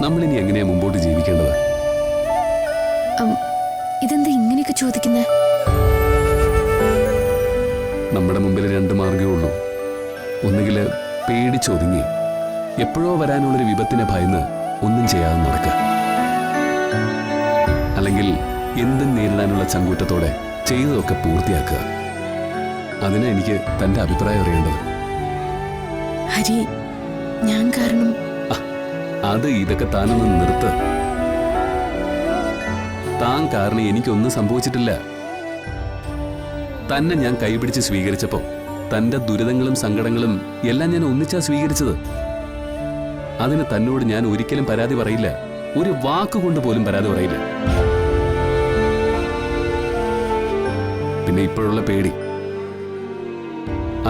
നമ്മളിനി എങ്ങനെയാ മുമ്പോട്ട് ജീവിക്കേണ്ടത്? ഇതെന്താ ഇങ്ങനെയൊക്കെ ചോദിക്കുന്നേ? നമ്മുടെ മുമ്പിൽ രണ്ട് മാർഗ്ഗമേ ഉള്ളൂ. ഒന്നുകിൽ പേടിച്ചൊതുങ്ങി എപ്പോഴോ വരാനുള്ളൊരു വിപത്തിനെ ഭയന്ന് ഒന്നും ചെയ്യാതെ നടക്കുക, അല്ലെങ്കിൽ എന്തും നേരിടാനുള്ള ചങ്കൂറ്റത്തോടെ ചെയ്തതൊക്കെ പൂർത്തിയാക്കുക. അതിനാ എനിക്ക് തന്റെ അഭിപ്രായം അറിയേണ്ടത്. ഹരി, ഞാൻ കാരണം അത് ഇതൊക്കെ താനൊന്ന് നിർത്ത്. താൻ കാരണം എനിക്കൊന്നും സംഭവിച്ചിട്ടില്ല. തന്നെ ഞാൻ കൈപിടിച്ച് സ്വീകരിച്ചപ്പോ തന്റെ ദുരിതങ്ങളും സങ്കടങ്ങളും എല്ലാം ഞാൻ ഒന്നിച്ചാ സ്വീകരിച്ചത്. അതിന് തന്നോട് ഞാൻ ഒരിക്കലും പരാതി പറയില്ല, ഒരു വാക്കുകൊണ്ട് പോലും പരാതി പറയില്ല. പിന്നെ ഇപ്പോഴുള്ള പേടി,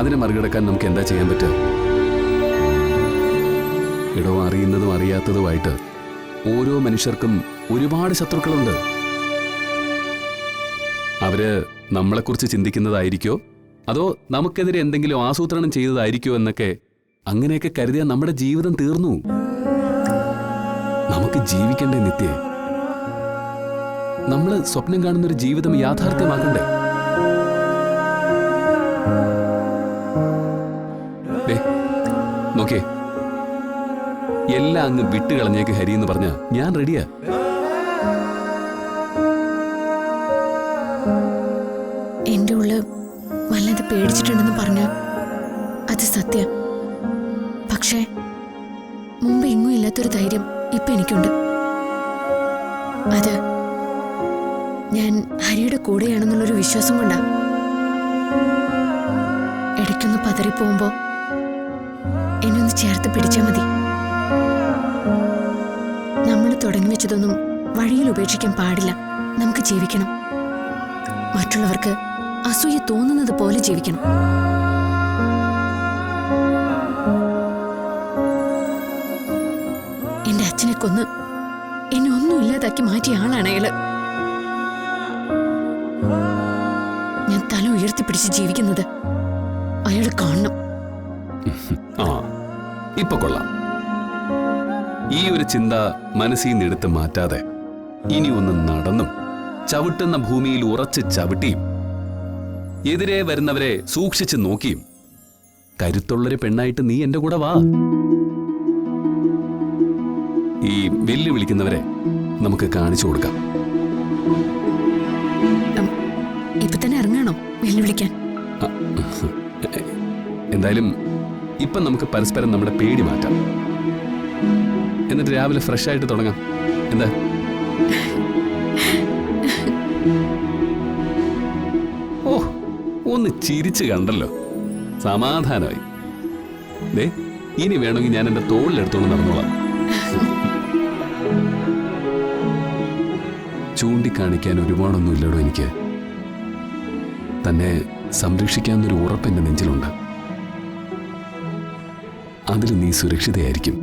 അതിനെ മറികടക്കാൻ നമുക്ക് എന്താ ചെയ്യാൻ പറ്റുക? ഇടവും അറിയുന്നതും അറിയാത്തതുമായിട്ട് ഓരോ മനുഷ്യർക്കും ഒരുപാട് ശത്രുക്കളുണ്ട്. അവര് നമ്മളെക്കുറിച്ച് ചിന്തിക്കുന്നതായിരിക്കോ അതോ നമുക്കെതിരെ എന്തെങ്കിലും ആസൂത്രണം ചെയ്തതായിരിക്കോ എന്നൊക്കെ, അങ്ങനെയൊക്കെ കരുതിയാൽ നമ്മുടെ ജീവിതം തീർന്നു. നമുക്ക് ജീവിക്കണ്ടേ നിത്യേ? നമ്മള് സ്വപ്നം കാണുന്നൊരു ജീവിതം യാഥാർത്ഥ്യമാക്കണ്ടേ? നോക്കേ, എല്ലാം അങ്ങ് വിട്ടുകളഞ്ഞേക്ക് ഹരി എന്ന് പറഞ്ഞ ഞാൻ റെഡിയാ. എന്റെ ഉള്ളിൽ വല്ലാതെ പേടിച്ചിട്ടുണ്ടെന്ന് പറഞ്ഞ അത് സത്യം. പക്ഷേ മുമ്പ് എങ്ങും ഇല്ലാത്തൊരു ധൈര്യം ഇപ്പൊ എനിക്കുണ്ട്. അത് ഞാൻ ഹരിയുടെ കൂടെയാണെന്നുള്ളൊരു വിശ്വാസം കൊണ്ടാ. ഇടയ്ക്കൊന്ന് പതറിപ്പോകുമ്പോ എന്നെ ഒന്ന് ചേർത്ത് പിടിച്ചാൽ മതി. നമ്മൾ തുടങ്ങി വെച്ചതൊന്നും വഴിയിൽ ഉപേക്ഷിക്കാൻ പാടില്ല. നമുക്ക് ജീവിക്കണം, മറ്റുള്ളവർക്ക് അസൂയ തോന്നുന്നത് പോലെ ജീവിക്കണം. എന്റെ അച്ഛനെ കൊന്ന് എന്നെ ഒന്നും ഇല്ലാതാക്കി മാറ്റിയ ആളാണ് അയാള്. ഞാൻ തല ഉയർത്തിപ്പിടിച്ച് ജീവിക്കുന്നത് അയാൾ കാണണം. ആ, ഇപ്പൊ കൊള്ളാം. ഈ ഒരു ചിന്ത മനസ്സിൽ നിന്ന് എടുത്ത് മാറ്റാതെ ഇനി ഒന്ന് നടന്നും ചവിട്ടുന്ന ഭൂമിയിൽ ഉറച്ച് ചവിട്ടിയും എതിരെ വരുന്നവരെ സൂക്ഷിച്ച് നോക്കിയും കരുത്തുള്ളൊരു പെണ്ണായിട്ട് നീ എന്റെ കൂടെ വാ. ഈ വെല്ലുവിളിക്കുന്നവരെ നമുക്ക് കാണിച്ചു കൊടുക്കാം. ഇപ്പൊ തന്നെ ഇറങ്ങണോ വെല്ലുവിളിക്കാൻ? എന്തായാലും ഇപ്പൊ നമുക്ക് പരസ്പരം നമ്മുടെ പേടി മാറ്റാം. എന്നിട്ട് രാവിലെ ഫ്രഷ് ആയിട്ട് തുടങ്ങാം. എന്താ? ഓ, ഒന്ന് ചിരിച്ചു കണ്ടല്ലോ, സമാധാനമായി. ദേ, ഇനി വേണമെങ്കിൽ ഞാൻ എന്റെ തോളിലെടുത്തോണ്ട് നടന്നോളാം. ചൂണ്ടിക്കാണിക്കാൻ ഒരുപാടൊന്നും ഇല്ലടോ എനിക്ക്. തന്നെ സംരക്ഷിക്കാവുന്നൊരു ഉറപ്പ് എന്റെ നെഞ്ചിലുണ്ട്. അതിൽ നീ സുരക്ഷിതയായിരിക്കും.